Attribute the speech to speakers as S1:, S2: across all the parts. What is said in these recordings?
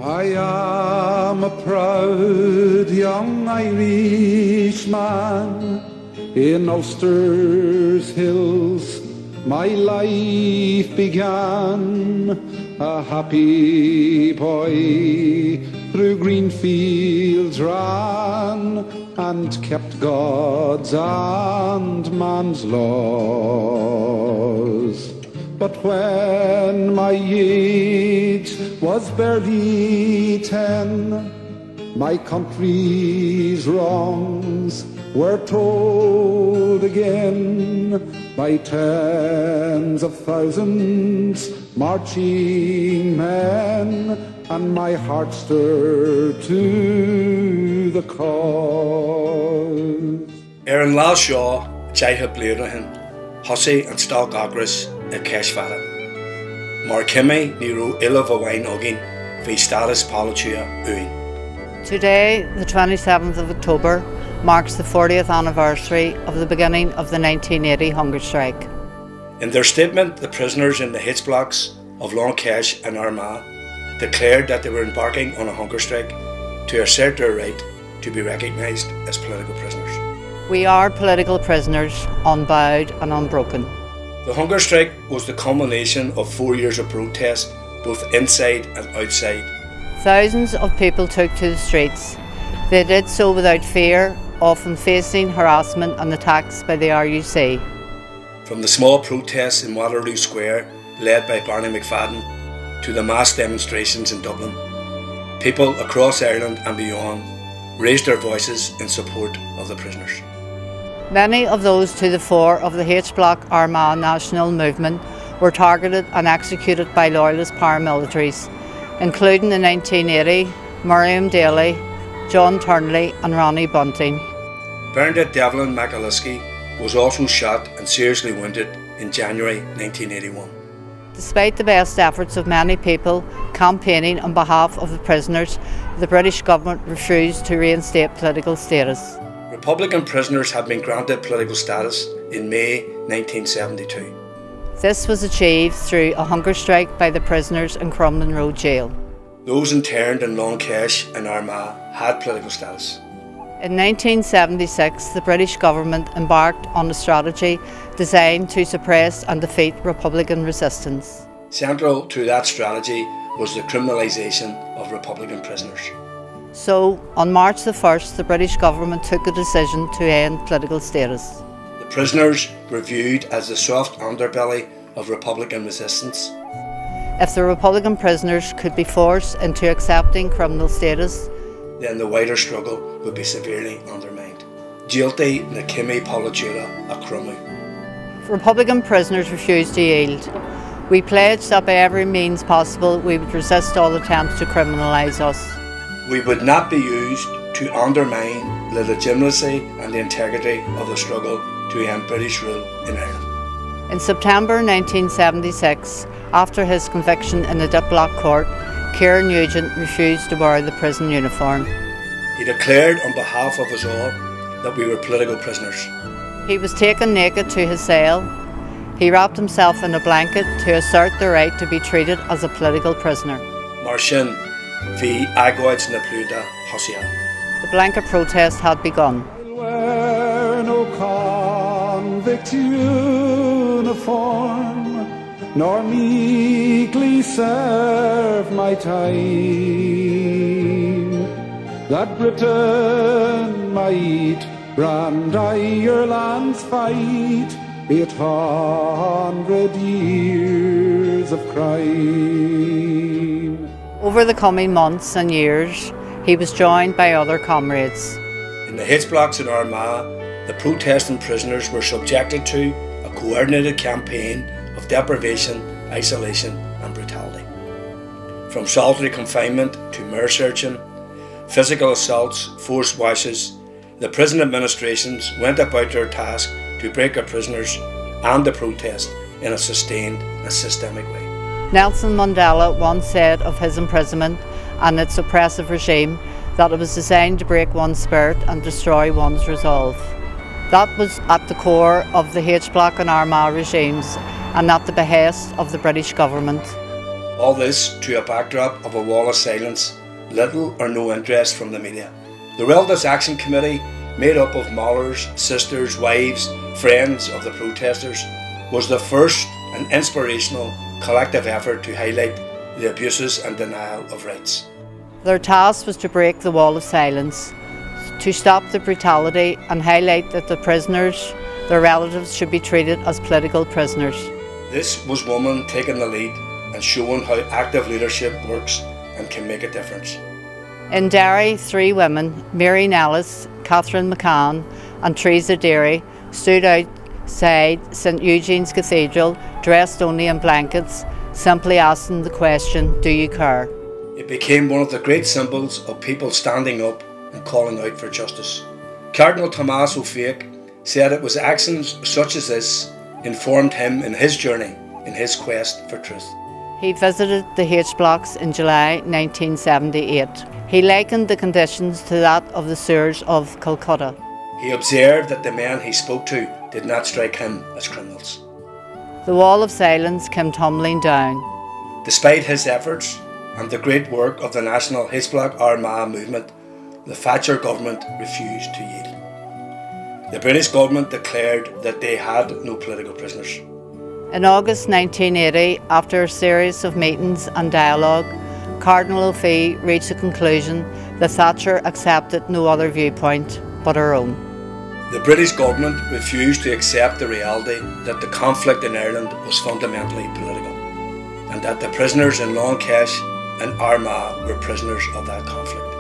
S1: I am a proud young Irishman. In Ulster's hills my life began, a happy boy through green fields ran, and kept God's and man's laws. But when my age was barely 10, my country's wrongs were told again by tens of thousands marching men, and my heart stirred to the cause.
S2: Aaron Lashaw, Jaiha Blurahan, Hussey and Stock Agris, a Keshfada. Markimi, Nero Illavawine Ogin, V Status Palatua Uin.
S3: Today, the 27th of October, marks the 40th anniversary of the beginning of the 1980 hunger strike.
S2: In their statement, the prisoners in the H blocks of Longcash and Armagh declared that they were embarking on a hunger strike to assert their right to be recognised as political prisoners.
S3: We are political prisoners, unbowed and unbroken.
S2: The hunger strike was the culmination of 4 years of protest, both inside and outside.
S3: Thousands of people took to the streets. They did so without fear, often facing harassment and attacks by the RUC.
S2: From the small protests in Waterloo Square, led by Barney McFadden, to the mass demonstrations in Dublin, people across Ireland and beyond raised their voices in support of the prisoners.
S3: Many of those to the fore of the H Block Armagh national movement were targeted and executed by loyalist paramilitaries, including in 1980 Miriam Daly, John Turnley and Ronnie Bunting.
S2: Bernadette Devlin McAlliskey was also shot and seriously wounded in January 1981.
S3: Despite the best efforts of many people campaigning on behalf of the prisoners, the British government refused to reinstate political status.
S2: Republican prisoners had been granted political status in May 1972.
S3: This was achieved through a hunger strike by the prisoners in Crumlin Road Jail.
S2: Those interned in Longcash and Armagh had political status.
S3: In 1976, the British government embarked on a strategy designed to suppress and defeat Republican resistance.
S2: Central to that strategy was the criminalisation of Republican prisoners.
S3: So, on March the 1st, the British government took a decision to end political status.
S2: The prisoners were viewed as the soft underbelly of Republican resistance.
S3: If the Republican prisoners could be forced into accepting criminal status,
S2: then the wider struggle would be severely undermined. Jilty na Kimi Palatura a Crumu.
S3: Republican prisoners refused to yield. We pledged that by every means possible we would resist all attempts to criminalise us.
S2: We would not be used to undermine the legitimacy and the integrity of the struggle to end British rule in Ireland.
S3: In September 1976, after his conviction in the Diplock Court, Kieran Nugent refused to wear the prison uniform.
S2: He declared on behalf of us all that we were political prisoners.
S3: He was taken naked to his cell. He wrapped himself in a blanket to assert the right to be treated as a political prisoner.
S2: Marshin V Agwads na Pluda Hosia.
S3: The blanket protest had begun.
S1: I'll wear no convict uniform, nor meekly serve my time, that Britain might brand Ireland's fight 800 years of crime.
S3: Over the coming months and years, he was joined by other comrades.
S2: In the H blocks in Armagh, the protesting prisoners were subjected to a coordinated campaign of deprivation, isolation and brutality. From solitary confinement to mere searching, physical assaults, forced washes, the prison administrations went about their task to break the prisoners and the protest in a sustained and systemic way.
S3: Nelson Mandela once said of his imprisonment and its oppressive regime that it was designed to break one's spirit and destroy one's resolve. That was at the core of the H Block and Armagh regimes and at the behest of the British government.
S2: All this to a backdrop of a wall of silence, little or no interest from the media. The Relatives Action Committee, made up of mothers, sisters, wives, friends of the protesters, was the first and inspirational collective effort to highlight the abuses and denial of rights.
S3: Their task was to break the wall of silence, to stop the brutality and highlight that the prisoners, their relatives, should be treated as political prisoners.
S2: This was women taking the lead and showing how active leadership works and can make a difference.
S3: In Derry, 3 women, Mary Nellis, Catherine McCann and Teresa Deary, stood outside St Eugene's Cathedral, dressed only in blankets, simply asking the question, "Do you care?"
S2: It became one of the great symbols of people standing up and calling out for justice. Cardinal Tomás Ó Fiach said it was actions such as this informed him in his journey, in his quest for truth.
S3: He visited the H blocks in July 1978. He likened the conditions to that of the sewers of Calcutta.
S2: He observed that the men he spoke to did not strike him as criminals.
S3: The wall of silence came tumbling down.
S2: Despite his efforts and the great work of the national H-Block Armagh movement, the Thatcher government refused to yield. The British government declared that they had no political prisoners.
S3: In August 1980, after a series of meetings and dialogue, Cardinal Ó Fiach reached the conclusion that Thatcher accepted no other viewpoint but her own.
S2: The British government refused to accept the reality that the conflict in Ireland was fundamentally political, and that the prisoners in Longcash and Armagh were prisoners of that conflict.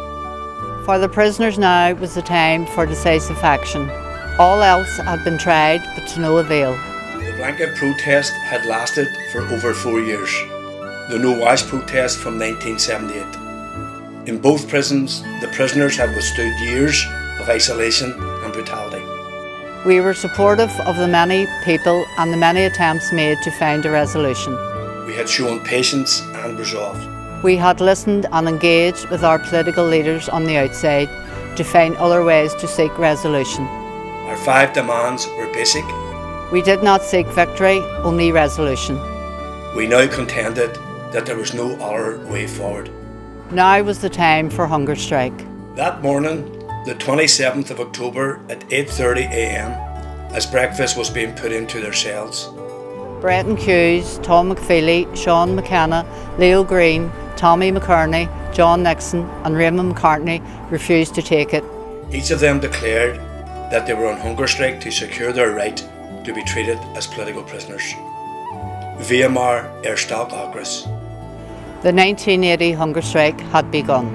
S3: For the prisoners now was the time for decisive action. All else had been tried, but to no avail.
S2: The blanket protest had lasted for over 4 years, the No Wash protest from 1978. In both prisons, the prisoners had withstood years of isolation and brutality.
S3: We were supportive of the many people and the many attempts made to find a resolution.
S2: We had shown patience and resolve.
S3: We had listened and engaged with our political leaders on the outside to find other ways to seek resolution.
S2: Our 5 demands were basic.
S3: We did not seek victory, only resolution.
S2: We now contended that there was no other way forward.
S3: Now was the time for Hungerstrike.
S2: That morning, the 27th of October at 8:30 a.m, as breakfast was being put into their cells,
S3: Bretton Hughes, Tom McFeely, Sean McKenna, Leo Green, Tommy McCurney, John Nixon and Raymond McCartney refused to take it.
S2: Each of them declared that they were on hunger strike to secure their right to be treated as political prisoners. VMR Erstag Agris.
S3: The 1980 hunger strike had begun.